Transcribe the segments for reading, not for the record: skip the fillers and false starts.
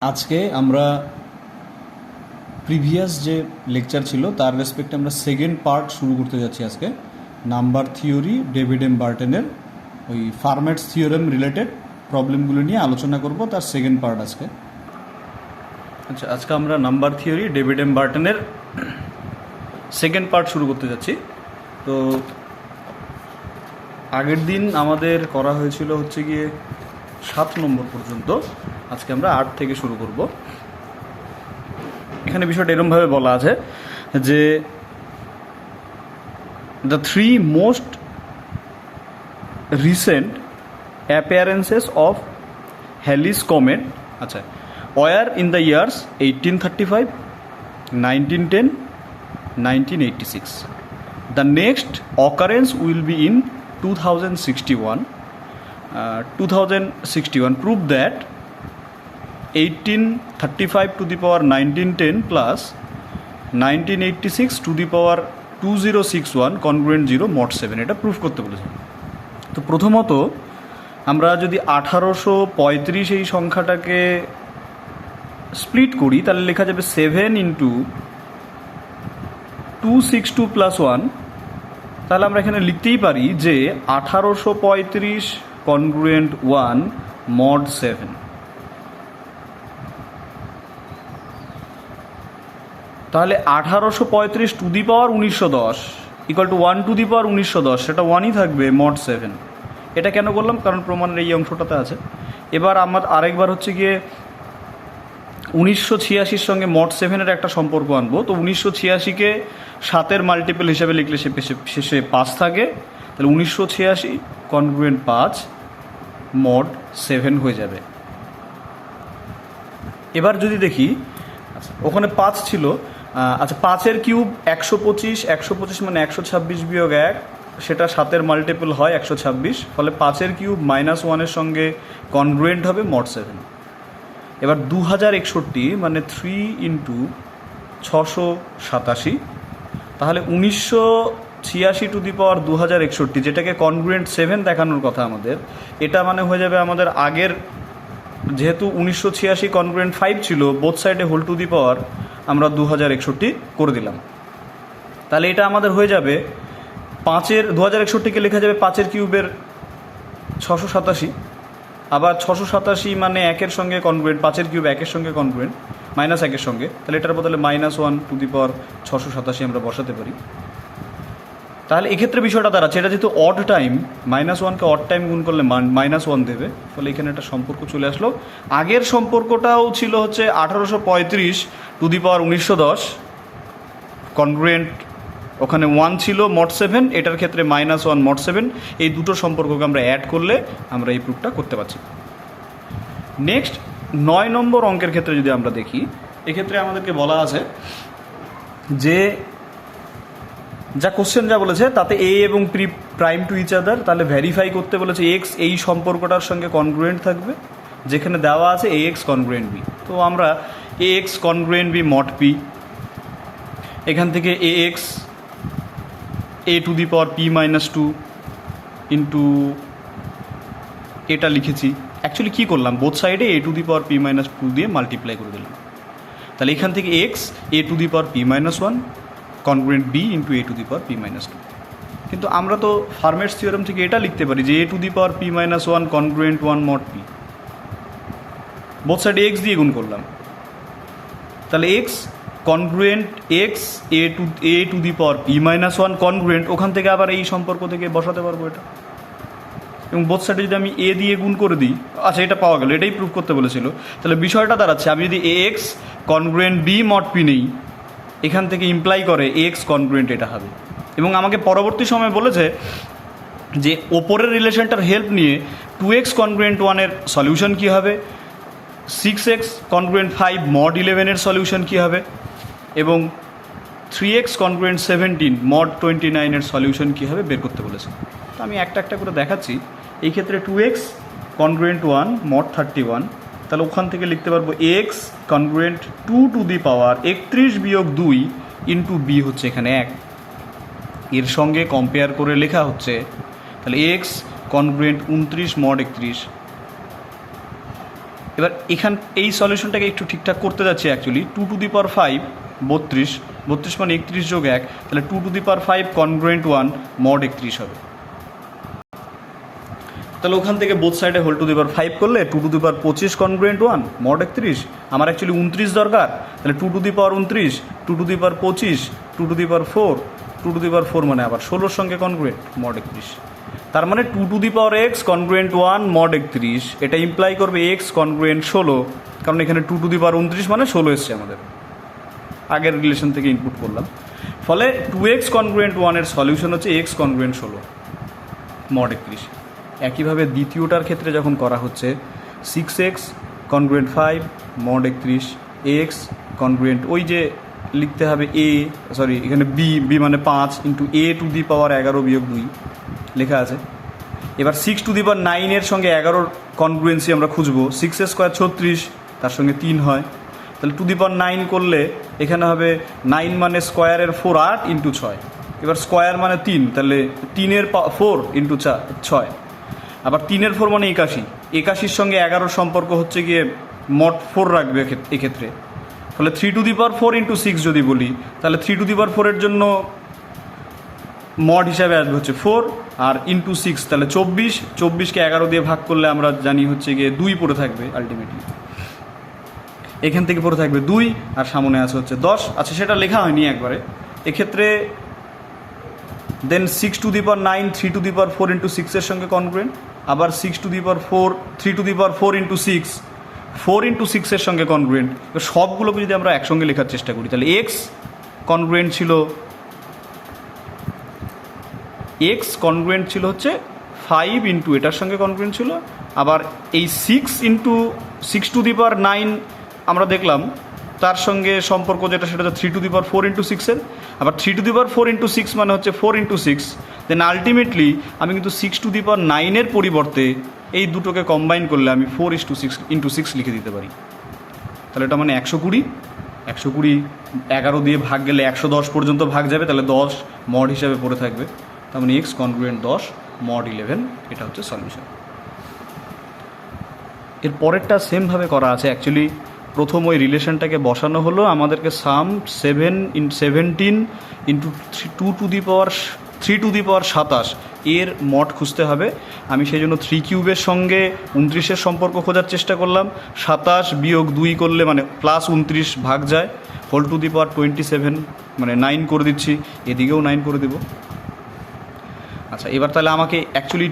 আজকে আমরা প্রিভিয়াস যে লেকচার ছিল তার রেসপেক্টে আমরা সেকেন্ড পার্ট শুরু করতে যাচ্ছি। আজকে নাম্বার থিওরি ডেভিড এম বার্টেনের ওই ফার্ম্যাটস থিওরেম রিলেটেড প্রবলেমগুলো নিয়ে আলোচনা করব, তার সেকেন্ড পার্ট আজকে। আচ্ছা, আজকে আমরা নাম্বার থিওরি ডেভিড এম বার্টেনের সেকেন্ড পার্ট শুরু করতে যাচ্ছি। তো আগের দিন আমাদের করা হয়েছিল হচ্ছে গিয়ে 7 নম্বর পর্যন্ত, আজকে আমরা 8 থেকে শুরু করব। এখানে বিষয়টা এরকমভাবে বলা আছে যে the three most recent appearances of Halley's comet আচ্ছা were in the years 1835, 1910, 1986. The next occurrence will be in 2061. 2061 prove that 1835 to the power 1910 plus 1986 to the power 2061 congruent 0 mod 7 এটা প্রুফ করতে বলেছে। তো প্রথমত আমরা যদি 1835 এই সংখ্যাটাকে স্প্লিট করি তাহলে লেখা যাবে 7 ইন্টু 262 প্লাস 1। তাহলে আমরা এখানে লিখতেই পারি যে 1835 কনগ্রুয়েন্ট 1 মড 7। তাহলে 1835 to the power 1910 equal to 1 to the power 1910, সেটা 1ই থাকবে মড 7। এটা কেন করলাম? কারণ প্রমাণের এই অংশটাতে আছে। এবার আমার আরেকবার হচ্ছে গিয়ে 1986 সঙ্গে মড 7-এর একটা সম্পর্ক আনবো। তো 1986-কে 7-এর মাল্টিপল হিসেবে লিখলে শেষে 5 থাকে, তাহলে 1986 কনগ্রুয়েন্ট 5 মড 7 হয়ে যাবে। এবার যদি দেখি, আচ্ছা ওখানে 5 ছিল, আচ্ছা 5-এর কিউব 125, 125 মানে 126 বিয়োগ 1, সেটা 7-এর মাল্টিপল হয় 126, ফলে 5-এর কিউব -1-এর সঙ্গে কনগ্রুয়েন্ট হবে মড 7। এবার 2061 মানে 3 ইন্টু 687, তাহলে 1986 টু দি পাওয়ার 2061, যেটাকে কনগ্রুয়েন্ট 7 দেখানোর কথা আমাদের, এটা মানে হয়ে যাবে আমাদের আগের, যেহেতু 1986 কনগ্রুয়েন্ট 5 ছিল, বোথ সাইডে হোল টু দি পাওয়ার আমরা 2061 করে দিলাম। তাহলে এটা আমাদের হয়ে যাবে 5-এর 2061-কে লেখা যাবে 5-এর কিউবের 687, আবার 687 মানে 1-এর সঙ্গে কনগ্রুয়েন্ট, 5-এর কিউব 1-এর সঙ্গে কনগ্রুয়েন্ট, -1-এর সঙ্গে, তাহলে এটার বদলে -1 টু দি পাওয়ার 687 আমরা বসাতে পারি। তাহলে এক্ষেত্রে বিষয়টা দাঁড়াচ্ছে, এটা যেহেতু অড টাইম, -1-কে অড টাইম গুণ করলে -1 দেবে, ফলে এখানে একটা সম্পর্ক চলে আসলো। আগের সম্পর্কটাও ছিল হচ্ছে 1835 টু দি পাওয়ার 1910 কনগ্রুয়েন্ট, ওখানে 1 ছিল মড 7, এটার ক্ষেত্রে -1 মড 7। এই দুটো সম্পর্ককে আমরা অ্যাড করলে আমরা এই প্রুফটা করতে পারছি। নেক্সট 9 নম্বর অঙ্কের ক্ষেত্রে যদি আমরা দেখি, এক্ষেত্রে আমাদেরকে বলা আছে যে যা কোশ্চেন যা বলেছে তাতে এ এবং প্রাইম টু ইচ আদার, তাহলে ভেরিফাই করতে বলেছে এক্স এই সম্পর্কটার সঙ্গে কনগ্রুয়েন্ট থাকবে, যেখানে দেওয়া আছে এ এক্স কনগ্রুয়েন্ট বি। তো আমরা A X congruent B mod P, এখান থেকে A X A to the power P -2 into এটা লিখেছি। অ্যাকচুয়ালি কী করলাম, বোথ সাইডে এ টু দি পাওয়ার পি -2 দিয়ে মাল্টিপ্লাই করে দিলাম। তাহলে এখান থেকে x A to the power P -1 congruent b into a to the power P -2। কিন্তু আমরা তো ফার্ম্যাটস থিওরেম থেকে এটা লিখতে পারি যে A to the power P -1 congruent 1 mod P, both সাইডে এক্স দিয়ে গুণ করলাম, তাহলে X congruent X A to the power P -1 congruent, ওখান থেকে আবার এই সম্পর্ক থেকে বসাতে পারবো এটা, এবং বোথ সাইডে যদি আমি এ দিয়ে গুণ করে দিই, আচ্ছা এটা পাওয়া গেল, এটাই প্রুফ করতে বলেছিল। তাহলে বিষয়টা দাঁড়াচ্ছে, আমি যদি A X congruent B mod P নেই, এখান থেকে ইমপ্লাই করে এক্স কনগ্রুয়েন্ট এটা হবে। এবং আমাকে পরবর্তী সময় বলেছে যে ওপরের রিলেশনটার হেল্প নিয়ে 2x কনগ্রুয়েন্ট 1-এর সলিউশন কী হবে, 6x কনগ্রুয়েন্ট 5 মড 11-এর সলিউশন কী হবে, এবং 3x কনগ্রুয়েন্ট 17 মড 29-এর সলিউশন কী হবে বের করতে বলেছে। তো আমি একটা একটা করে দেখাচ্ছি। এই ক্ষেত্রে 2x কনগ্রুয়েন্ট 1 মড 31, তাহলে ওখান থেকে লিখতে পারবো এক্স কনগ্রুয়েন্ট 2 টু দি পাওয়ার 31 বিয়োগ 2 ইন্টু বি হচ্ছে এখানে 1, এর সঙ্গে কম্পেয়ার করে লেখা হচ্ছে, তাহলে এক্স কনগ্রুয়েন্ট 29 মড 31 এবার এই সলিউশনটাকে একটু ঠিকঠাক করতে যাচ্ছি অ্যাকচুয়ালি। 2 টু দি পাওয়ার 5 32, 32 মানে 31 যোগ 1, তাহলে 2 to the power 5 congruent 1 mod 31 হবে। তাহলে ওখান থেকে বোথ সাইডে হোল টু দি পাওয়ার 5 করলে 2 to the power 25 congruent 1 mod 31। আমার অ্যাকচুয়ালি 29 দরকার, তাহলে 2 to the power 29, 2 to the power 25, 2 to the power 4, 2 to the power 4 মানে আবার 16 সঙ্গে কনগ্রুয়েন্ট মড 31। তার মানে 2 to the power x congruent 1 mod 31, এটা ইমপ্লাই করবে x কনগ্রুয়েন্ট 16, কারণ এখানে 2 টু দি পাওয়ার 29 মানে 16 এসছে আমাদের, আগের রিলেশন থেকে ইনপুট করলাম। ফলে 2x কনগ্রুয়েন্ট 1 এর সলিউশন হচ্ছে x কনগ্রুয়েন্ট 16 মড 31। একইভাবে দ্বিতীয়টার ক্ষেত্রে যখন করা হচ্ছে 6x congruent 5 mod 31, x congruent ওই যে লিখতে হবে এখানে b মানে 5 ইন্টু a টু দি পাওয়ার 11 বিয়োগ 2 লেখা আছে। এবার 6 টু দি পাওয়ার 9 এর সঙ্গে 11 কনগ্রুয়েন্সি আমরা খুঁজবো। 6 স্কোয়ার 36, তার সঙ্গে 3 হয়, তাহলে টু দি পাওয়ার 9 করলে এখানে হবে 9 মানে স্কোয়ারের 4 8 ইন্টু 6, এবার স্কোয়ার মানে 3, তাহলে 3 4 ইন্টু 6, আবার 3 4 মানে 81, 81 সঙ্গে 11 সম্পর্ক হচ্ছে গিয়ে মড 4 রাখবে এক্ষেত্রে। ফলে 3 টু দি পাওয়ার 4 ইন্টু 6 যদি বলি, তাহলে 3 টু দি পাওয়ার 4 এর জন্য মড হিসাবে আসবে হচ্ছে 4 আর ইন্টু 6, তাহলে 24কে 11 দিয়ে ভাগ করলে আমরা জানি হচ্ছে গিয়ে 2 পড়ে থাকবে আলটিমেটলি, এখান থেকে পড়ে থাকবে 2 আর সামনে আছে হচ্ছে 10। আচ্ছা, সেটা লেখা হয়নি একবারে এক্ষেত্রে। দেন 6 two the power 9 3 to the power 4 into 6 এর সঙ্গে কনগ্রুয়েন্ট, আবার 6 two the power 4 3 to the power 4 into 6 4 into 6 এর সঙ্গে কনগ্রুয়েন্ট। সবগুলোকে যদি আমরা একসঙ্গে লেখার চেষ্টা করি, তাহলে x কনগ্রুয়েন্ট ছিল হচ্ছে 5 ইন্টু এটার সঙ্গে কনগ্রুয়েন্ট ছিল, আবার এই 6 ইন্টু 6 টু দি পাওয়ার 9 আমরা দেখলাম তার সঙ্গে সম্পর্ক যেটা সেটা হচ্ছে 3 টু দি পাওয়ার 4 ইন্টু 6 এর, আবার 3 টু দি পাওয়ার 4 ইন্টু 6 মানে হচ্ছে 4 ইন্টু 6। দেন আলটিমেটলি আমি কিন্তু 6 টু দি পাওয়ার 9 এর পরিবর্তে এই দুটোকে কম্বাইন করলে আমি 4 ইন্টু 6 লিখে দিতে পারি। তাহলে এটা মানে 120 11 দিয়ে ভাগ গেলে 110 পর্যন্ত ভাগ যাবে, তাহলে 10 মড হিসাবে পড়ে থাকবে। তার মানে x কনগ্রুয়েন্ট 10 মড 11, এটা হচ্ছে সলিউশন। এর পরেরটা সেমভাবে করা আছে অ্যাকচুয়ালি। প্রথম ওই রিলেশনটাকে বসানো হলো, আমাদেরকে সাম 17 ইন্টু 3 টু দি পাওয়ার 27 এর মড খুঁজতে হবে। আমি সেই জন্য 3 কিউবের সঙ্গে 29-এর সম্পর্ক খোঁজার চেষ্টা করলাম। 27 বিয়োগ 2 করলে মানে প্লাস 29 ভাগ যায়, হোল টু দি পাওয়ার 27 মানে 9 করে দিচ্ছি, এদিকেও 9 করে দেব। আচ্ছা, এবার তাহলে আমাকে অ্যাকচুয়ালি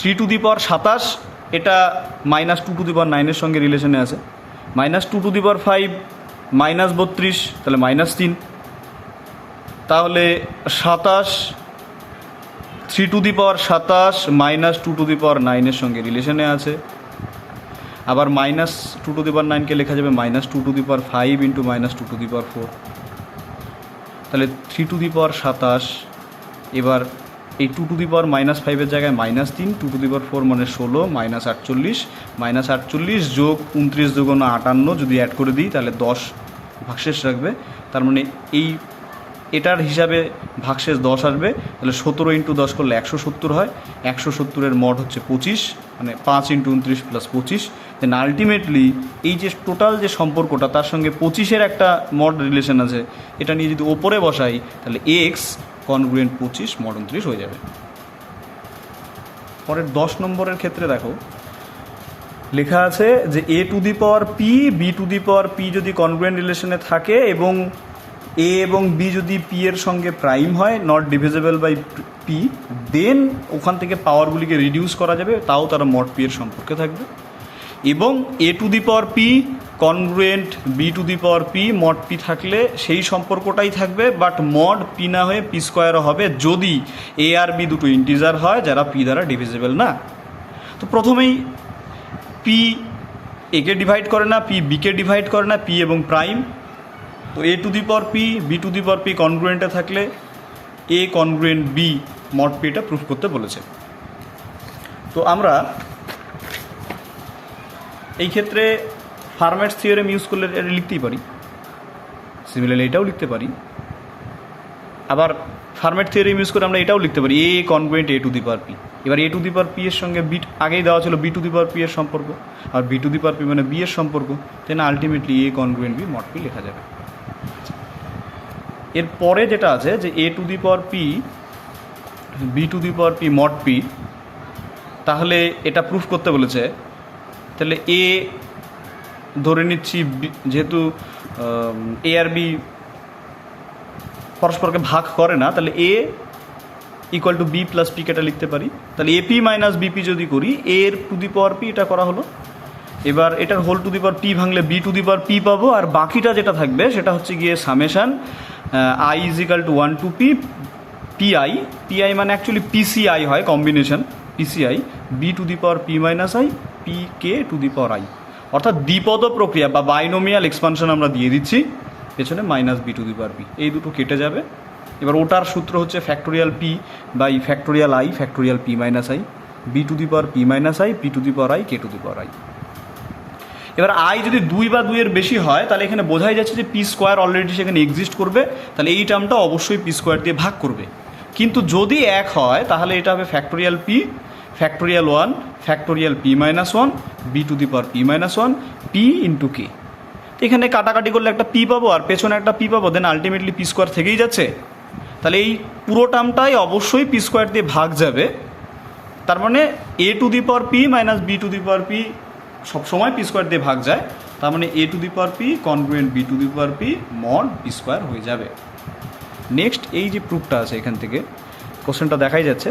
3 টু দি পাওয়ার 27 এটা মাইনাস 2 টু দি পাওয়ার 9 এর সঙ্গে রিলেশনে আছে। Minus 2 to the power 5 minus 32, তাহলে মাইনাস 3, তাহলে 27 3 to the power 27 minus 2 to the power 9 এর সঙ্গে রিলেশনে আছে। আবার মাইনাস 2 টু দি পাওয়ার 9কে লেখা যাবে minus 2 to the power 5 into minus 2 to the power 4, তাহলে 3 টু দি পাওয়ার 27। এবার এই 2 টু দি পাওয়ার মাইনাস 5-এর জায়গায় মাইনাস 3, 2 টু দি পাওয়ার 4 মানে 16, মাইনাস 48 যোগ 29 দুগুণ 58 যদি অ্যাড করে দিই তাহলে 10 ভাগশেষ রাখবে। তার মানে এটার হিসাবে ভাগশেষ 10 আসবে, তাহলে 17 ইন্টু 10 করলে 170 হয়। 170-এর মড হচ্ছে 25, মানে 5 ইন্টু 29 প্লাস 25। দেন আলটিমেটলি এই যে টোটাল যে সম্পর্কটা তার সঙ্গে 25-এর একটা মড রিলেশন আছে, এটা নিয়ে যদি ওপরে বসাই তাহলে এক্স কনগ্রুয়েন্ট 25 মড 29 হয়ে যাবে। পরের 10 নম্বরের ক্ষেত্রে দেখো লেখা আছে যে A to the power P B to the power P যদি কনগ্রুয়েন্ট রিলেশনে থাকে এবং এ এবং বি যদি পি এর সঙ্গে প্রাইম হয়, নট ডিভিজিবল বাই পি, দেন ওখান থেকে পাওয়ারগুলিকে রিডিউস করা যাবে, তাও তারা মড পি এর সম্পর্কে থাকবে। এবং A to the power P congruent B to the power P mod P থাকলে সেই সম্পর্কটাই থাকবে, বাট মড পি না হয়ে পি স্কোয়ারও হবে যদি এ আর বি দুটো ইন্টিজার হয় যারা পি দ্বারা ডিভিজিবল না। তো প্রথমেই পি একে ডিভাইড করে না, পি বিকে ডিভাইড করে না, পি এবং প্রাইম। তো A to the power P B to the power P কনগ্রুয়েন্টে থাকলে A congruent B mod P এটা প্রুফ করতে বলেছে। তো আমরা এই ক্ষেত্রে ফার্ম্যাটস থিওরেম ইউজ করলে এটা লিখতেই পারি, সিমিলারলি এটাও লিখতে পারি। আবার ফার্মেট থিওরিম ইউজ করে আমরা এটাও লিখতে পারি A congruent A to the power P. এবার A to the power P এর সঙ্গে বি আগেই দেওয়া ছিল B to the power P এর সম্পর্ক, আর B to the power P মানে বি এর সম্পর্ক, তাই না ultimately A congruent B mod P লেখা যাবে। এরপরে যেটা আছে যে A to the power P B to the power P mod P, তাহলে এটা প্রুফ করতে বলেছে। তাহলে এ ধরে নিচ্ছি যেহেতু এ আর বি পরস্পরকে ভাগ করে না, তাহলে A equal to B plus P কেটা লিখতে পারি। তাহলে এপি মাইনাস বিপি যদি করি এর টু দি পাওয়ার পি এটা করা হলো। এবার এটার whole to the power P ভাঙলে B to the power P পাবো, আর বাকিটা যেটা থাকবে সেটা হচ্ছে গিয়ে summation I is equal to 1 to P PI, PI মানে অ্যাকচুয়ালি পিসিআই হয় combination, PCI B to the power P minus I P K to the power I, অর্থাৎ দ্বিপদ প্রক্রিয়া বা বাইনোমিয়াল এক্সপানশন আমরা দিয়ে দিচ্ছি, পেছনে minus B to the power p, এই দুটো কেটে যাবে। এবার ওটার সূত্র হচ্ছে factorial p by factorial i factorial P minus i b to the power P minus I p to the power i k to the power i. এবার i যদি 2 বা 2 এর বেশি হয় তাহলে এখানে বোঝাই যাচ্ছে যে পি স্কোয়ার অলরেডি সেখানে এক্সিস্ট করবে, তাহলে এই টার্মটা অবশ্যই পি স্কোয়ার দিয়ে ভাগ করবে। কিন্তু যদি 1 হয় তাহলে এটা হবে factorial P factorial 1 factorial P minus 1 B to the power P minus 1 P into K. এখানে কাটাকাটি করলে একটা পি পাবো আর পেছনে একটা পি পাবো, দেন আলটিমেটলি পি স্কোয়ার থেকেই যাচ্ছে। তাহলে এই পুরো টার্মটাই অবশ্যই পি স্কোয়ার দিয়ে ভাগ যাবে। তার মানে A to the power P minus B to the power P সবসময় পি স্কোয়ার দিয়ে ভাগ যায়, তার মানে A to the power P congruent B to the power P mod P square হয়ে যাবে। নেক্সট এই যে প্রুফটা আছে এখান থেকে কোশ্চেনটা দেখাই যাচ্ছে,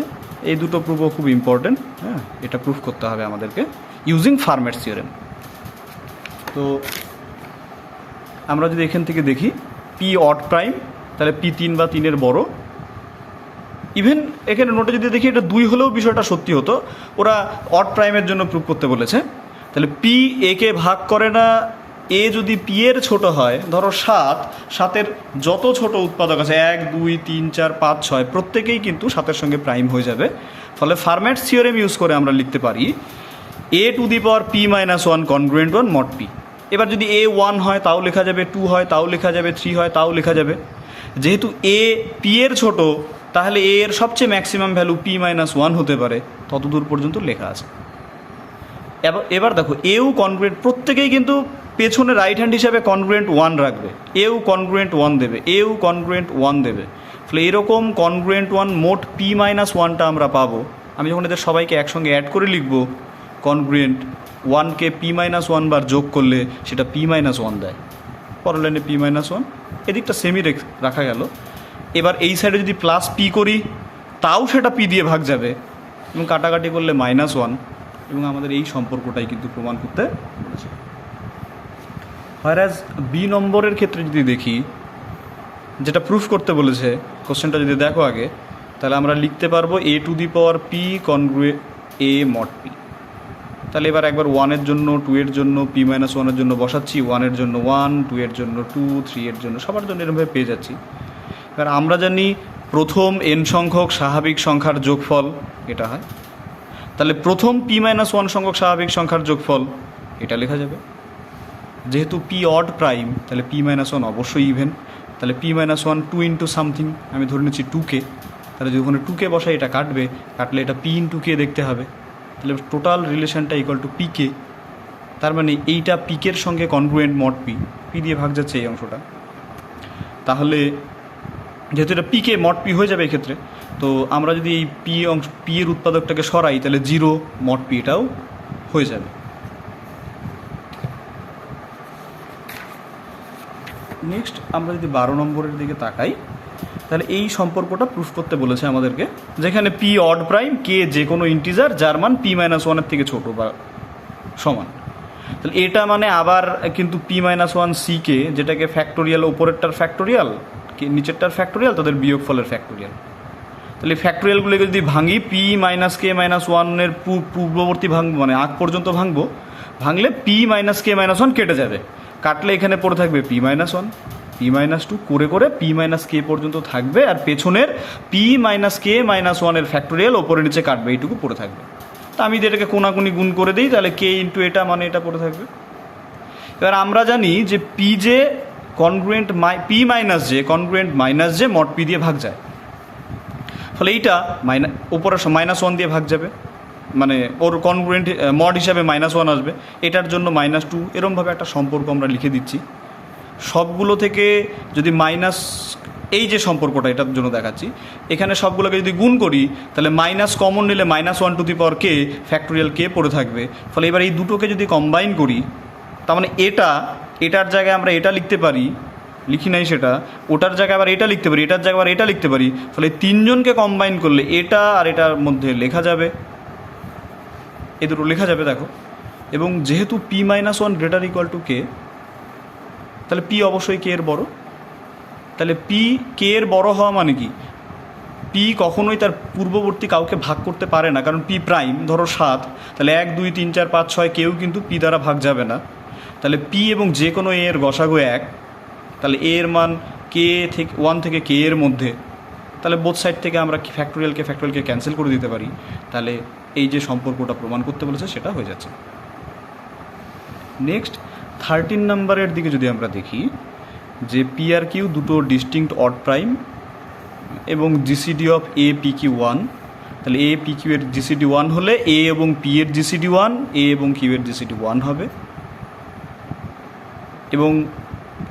এই দুটো প্রুফও খুব ইম্পর্টেন্ট। হ্যাঁ, এটা প্রুফ করতে হবে আমাদেরকে ইউজিং ফার্মেট থিওরেম। তো আমরা যদি এখান থেকে দেখি পি অড প্রাইম, তাহলে পি 3 বা 3-এর বড়। ইভেন এখানে নোটে যদি দেখি এটা 2 হলেও বিষয়টা সত্যি হতো, ওরা অড প্রাইমের জন্য প্রুফ করতে বলেছে। তাহলে পি একে ভাগ করে না, এ যদি পি এর ছোটো হয়, ধরো 7-এর যত ছোট উৎপাদক আছে 1 2 3 4 5 6 প্রত্যেকেই কিন্তু 7-এর সঙ্গে প্রাইম হয়ে যাবে। ফলে ফার্মেট থিওরেম ইউজ করে আমরা লিখতে পারি A to the power P minus 1 congruent 1 mod P. এবার যদি এ 1 হয় তাও লেখা যাবে, 2 হয় তাও লেখা যাবে, 3 হয় তাও লেখা যাবে। যেহেতু এ পি এর ছোটো তাহলে এ এর সবচেয়ে ম্যাক্সিমাম ভ্যালু পি মাইনাস 1 হতে পারে, ততদূর পর্যন্ত লেখা আছে। এবার দেখো এও কনগ্রুয়েন্ট, প্রত্যেকেই কিন্তু পেছনে রাইট হ্যান্ড হিসাবে কনগ্রুয়েন্ট 1 রাখবে, এও কনগ্রুয়েন্ট 1 দেবে, এও কনগ্রুয়েন্ট 1 দেবে। ফলে এরকম কনগ্রুয়েন্ট 1 মোট পি মাইনাস 1টা আমরা পাবো। আমি যখন এদের সবাইকে একসঙ্গে অ্যাড করে লিখবো, কনগ্রুয়েন্ট 1কে পি মাইনাস 1 বার যোগ করলে সেটা পি মাইনাস 1 দেয়, পরের লাইনে পি মাইনাস 1, এদিকটা সেমি রাখা গেল। এবার এই সাইডে যদি প্লাস পি করি তাও সেটা পি দিয়ে ভাগ যাবে, এবং কাটাকাটি করলে মাইনাস 1, এবং আমাদের এই সম্পর্কটাই কিন্তু প্রমাণ করতে বলেছে। হোয়ারাজ বি নম্বরের ক্ষেত্রে যদি দেখি, যেটা প্রুফ করতে বলেছে কোশ্চেনটা যদি দেখো আগে, তাহলে আমরা লিখতে পারবো A to the power P congruent A mod P. তাহলে এবার একবার 1-এর জন্য 2-এর জন্য পি মাইনাস 1-এর জন্য বসাচ্ছি, 1-এর জন্য 1, 2-এর জন্য 2, 3-এর জন্য, সবার জন্য এরকমভাবে পেয়ে যাচ্ছি। এবার আমরা জানি প্রথম n সংখ্যক স্বাভাবিক সংখ্যার যোগফল এটা হয়, তাহলে প্রথম পি মাইনাস 1 সংখ্যক স্বাভাবিক সংখ্যার যোগফল এটা লেখা যাবে। যেহেতু পি অড প্রাইম তাহলে পি মাইনাস 1 অবশ্যই ইভেন, তাহলে পি মাইনাস 1 2 ইন্টু সামথিং, আমি ধরে নিচ্ছি 2k, তাহলে যদি ওখানে 2k বসাই এটা কাটবে, কাটলে এটা পি ইন্টু কে দেখতে হবে, তাহলে টোটাল রিলেশনটা ইকুয়াল টু পি কে। তার মানে এইটা পিকের সঙ্গে কনগ্রুয়েন্ট মড পি, পি দিয়ে ভাগ যাচ্ছে এই অংশটা। তাহলে যেহেতু এটা পিকে মড পি হয়ে যাবে এক্ষেত্রে, তো আমরা যদি এই পি অংশ পি এর উৎপাদকটাকে সরাই তাহলে 0 মড পি এটাও হয়ে যাবে। নেক্সট আমরা যদি 12 নম্বরের দিকে তাকাই, তাহলে এই সম্পর্কটা প্রুফ করতে বলেছে আমাদেরকে, যেখানে পি অড প্রাইম কে যে কোনো ইন্টিজার যার মান পি মাইনাস 1-এর থেকে ছোটো বা সমান। তাহলে এটা মানে আবার কিন্তু পি মাইনাস 1 সি কে, যেটাকে ফ্যাক্টোরিয়াল ওপরেরটার ফ্যাক্টোরিয়াল নিচেরটার ফ্যাক্টোরিয়াল, তাদের বিয়োগফলের ফ্যাক্টোরিয়াল। তাহলে ফ্যাক্টোরিয়ালগুলোকে যদি ভাঙি পি মাইনাস কে মাইনাস 1-এর পূর্ববর্তী ভাঙবো, মানে আগ পর্যন্ত ভাঙবো, ভাঙলে পি মাইনাস কে মাইনাস 1 কেটে যাবে, কাটলে এখানে পড়ে থাকবে পি মাইনাস 1 পি মাইনাস 2 করে করে পি মাইনাস কে পর্যন্ত থাকবে, আর পেছনের পি মাইনাস কে মাইনাস 1-এর ফ্যাক্টোরিয়াল ওপরে নিচে কাটবে, এইটুকু পড়ে থাকবে। তা আমি যদি এটাকে কোনাকুনি গুণ করে দিই তাহলে কে ইন্টু এটা মানে এটা পড়ে থাকবে। এবার আমরা জানি যে পি যে congruent P minus J congruent minus J mod P দিয়ে ভাগ যায়। ফলে এইটা উপরে -1 দিয়ে ভাগ যাবে, মানে ওর কনগ্রুয়েন্ট মড হিসাবে -1 আসবে, এটার জন্য -2, এরমভাবে একটা সম্পর্ক আমরা লিখে দিচ্ছি। সবগুলো থেকে যদি মাইনাস, এই যে সম্পর্কটা এটার জন্য দেখাচ্ছি, এখানে সবগুলোকে যদি গুণ করি তাহলে মাইনাস কমন নিলে -1 to the power K factorial কে পড়ে থাকবে। ফলে এবার এই দুটোকে যদি কম্বাইন করি, তার মানে এটার জায়গায় আমরা এটা লিখতে পারি, লিখি নাই সেটা, ওটার জায়গায় আবার এটা লিখতে পারি, এটার জায়গায় আবার এটা লিখতে পারি। ফলে তিনজনকে কম্বাইন করলে এটা আর এটার মধ্যে লেখা যাবে, এ দুটো লেখা যাবে দেখো। এবং যেহেতু p-1 গ্রেটার ইকুয়াল টু কে, তাহলে পি অবশ্যই কে এর বড়। তাহলে পি কে এর বড় হওয়া মানে কি, পি কখনোই তার পূর্ববর্তী কাউকে ভাগ করতে পারে না, কারণ পি প্রাইম ধরো 7, তাহলে 1 2 3 4 5 6 কেউ কিন্তু পি দ্বারা ভাগ যাবে না। তাহলে পি এবং যে কোনো এ এর গসাগু 1, তাহলে এ এর মান কে থেকে 1 থেকে কে এর মধ্যে, তাহলে বোথ সাইড থেকে আমরা ফ্যাক্টোরিয়ালকে ক্যান্সেল করে দিতে পারি। তাহলে এই যে সম্পর্কটা প্রমাণ করতে বলেছে সেটা হয়ে যাচ্ছে। নেক্সট 13 নম্বরের দিকে যদি আমরা দেখি, যে পি আর কিউ দুটো ডিস্টিংক্ট অড প্রাইম এবং GCD of a p q 1, তাহলে এ পি কিউ এর জিসিডি 1 হলে এ এবং পি এর জিসিডি 1, এ এবং কিউ এর জিসিডি 1 হবে। এবং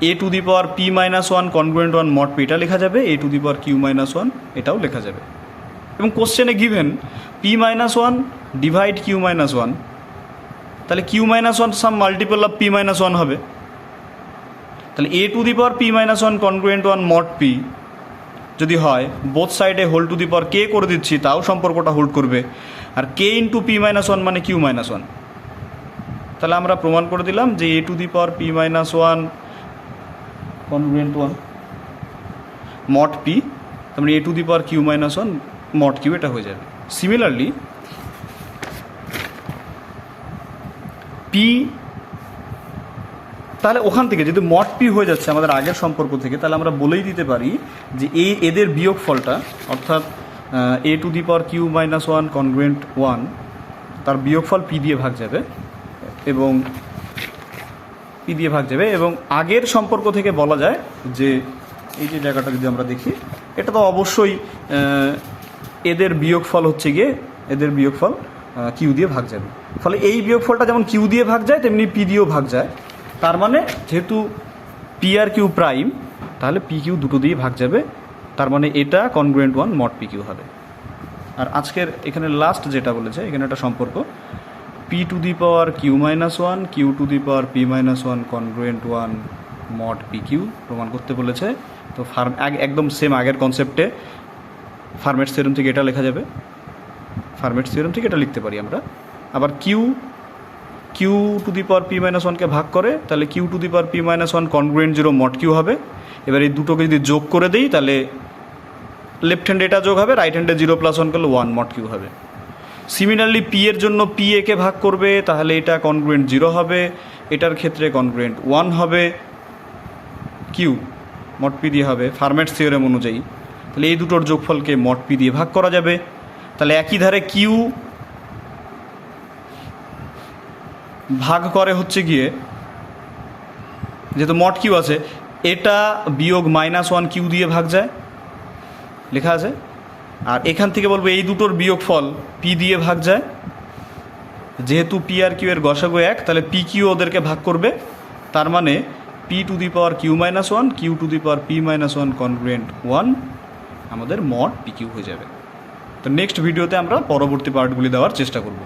A to the power p-1 congruent 1 mod P, এটা লেখা যাবে, এ টু দি পাওয়ার q-1 এটাও লেখা যাবে। এবং কোশ্চেনে গিভেন p-1 ডিভাইড q-1, তাহলে q-1 some multiple of p-1 হবে। তাহলে A to the power p-1 congruent 1 mod P যদি হয়, বোথ সাইডে হোল টু দি পাওয়ার কে করে দিচ্ছি, তাও সম্পর্কটা হোল্ড করবে। আর কে ইন্টু p-1 মানে q-1, তাহলে আমরা প্রমাণ করে দিলাম যে A to the power p-1 congruent 1 mod P, তার মানে A to the power q-1 mod Q, এটা হয়ে যাবে। সিমিলারলি পি, তাহলে ওখান থেকে যদি মড পি হয়ে যাচ্ছে আমাদের আগের সম্পর্ক থেকে, তাহলে আমরা বলেই দিতে পারি যে এদের বিয়োগফলটা, অর্থাৎ এ to the power q-1 congruent 1, তার বিয়োগফল পি দিয়ে ভাগ যাবে এবং পি দিয়ে ভাগ যাবে। এবং আগের সম্পর্ক থেকে বলা যায় যে এই যে জায়গাটা যদি আমরা দেখি, এটা তো অবশ্যই এদের বিয়োগফল হচ্ছে গিয়ে, এদের বিয়োগফল কিউ দিয়ে ভাগ যাবে। ফলে এই বিয়োগফলটা যেমন কিউ দিয়ে ভাগ যায় তেমনি পি দিয়েও ভাগ যায়। তার মানে যেহেতু পি আর কিউ প্রাইম, তাহলে পি কিউ দুটো দিয়ে ভাগ যাবে, তার মানে এটা কনগ্রুয়েন্ট 1 মড পি কিউ হবে। আর আজকের এখানে লাস্ট যেটা বলেছে, এখানে একটা সম্পর্ক p to the power q-1 q to the power p-1 congruent 1 mod p q প্রমাণ করতে বলেছে। তো একদম সেম আগের কনসেপ্টে ফার্মেটস থিওরেম থেকে এটা লেখা যাবে, ফার্মেটস থিওরেম থেকে এটা লিখতে পারি আমরা। আবার কিউ টু দি পাওয়ার p-1কে ভাগ করে, তাহলে q to the power p-1 congruent 0 mod q হবে। এবার এই দুটোকে যদি যোগ করে দিই, তাহলে লেফট হ্যান্ডে এটা যোগ হবে, রাইট হ্যান্ডে 0 + 1 করলে 1 মড কিউ হবে। সিমিলারলি পি এর জন্য পি একে ভাগ করবে, তাহলে এটা কনগ্রুয়েন্ট 0 হবে, এটার ক্ষেত্রে কনগ্রুয়েন্ট 1 হবে, কিউ মড পি দিয়ে হবে ফার্মেটস থিওরেম অনুযায়ী। তাহলে এই দুটোর যোগফলকে মড পি দিয়ে ভাগ করা যাবে। তাহলে একই ধারে কিউ ভাগ করে হচ্ছে গিয়ে, যেহেতু মড কিউ আছে, এটা বিয়োগ -1 কিউ দিয়ে ভাগ যায়, লেখা আছে। আর এখান থেকে বলবো এই দুটোর বিয়োগফল পি দিয়ে ভাগ যায়, যেহেতু পি আর কিউ এর গসাগু 1, তাহলে পি কিউ ওদেরকে ভাগ করবে। তার মানে p to the power q-1 q to the power p-1 congruent 1 আমাদের মড পি কিউ হয়ে যাবে। তো নেক্সট ভিডিওতে আমরা পরবর্তী পার্টগুলি দেওয়ার চেষ্টা করব।